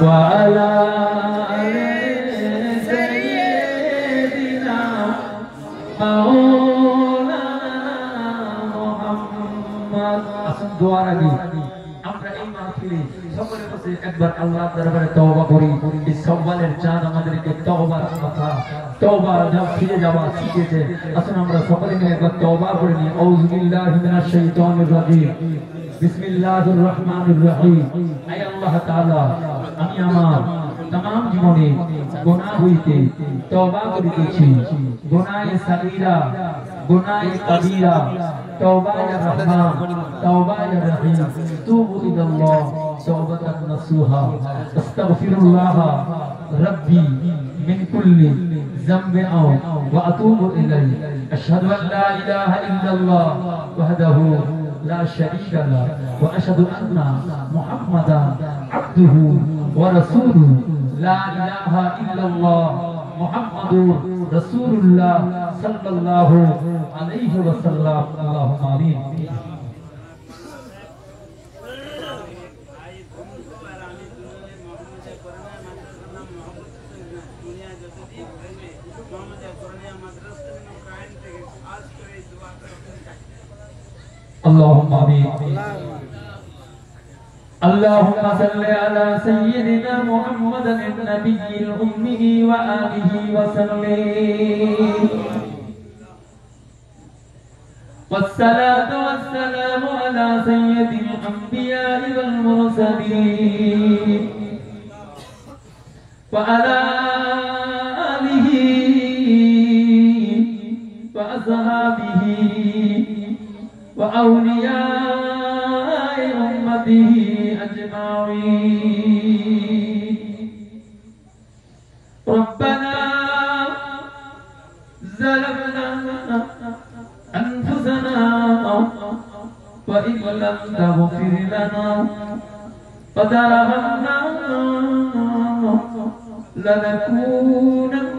وعلى آل سيدنا مولانا محمد دعاء لي আমরা এই মাহফিলে সকলের কাছে একবার আল্লাহর দরবারে তওবা করি এই সওয়ালের চাঁদ আমাদেরকে তওবার কথা তওবার ধাপ ফিরে যাওয়া শিখিয়েছে আসুন আমরা সকলে মিলে একবার তওবা করে নিই আউযু বিল্লাহি মিনাশ শাইতানির রাজিম বিসমিল্লাহির রহমানির রহিম আয় আল্লাহ তাআলা আমি আমার तमाम জীবনে গুনাহ হইতে তওবা করিতেছি গুনাহে সাগীরা গুনাহে কবীরা तौबा या रहमान तौबा या रहीम तूबू इलल्लाह तौबतन नसूहा अस्तगफिरुल्लाह रब्बी मिन कुल्ली ज़ंबिन व अतूबु इलैहि अशहदु अन ला इलाहा इल्लल्लाह वहदहु ला शरीका लह व अशहदु अन्ना मुहम्मदन अब्दुहु व रसूलुहु ला इलाहा इल्लल्लाह मुहम्मदुर रसूलुल्लाह सल्लल्लाहु अलैहि वसल्लम अल्लाहुम्मा आमीन अल्लाहुम्मा आमीन اللهم صل على سيدنا محمد النبي الأمي وآله وسلم والصلاة والسلام على سيد الأنبياء والمرسلين وعلى آله وأصحابه وأولياء أمته أجمعين ربنا ظلمنا أنفسنا وإن لم تغفر لنا وترحمنا لنكونن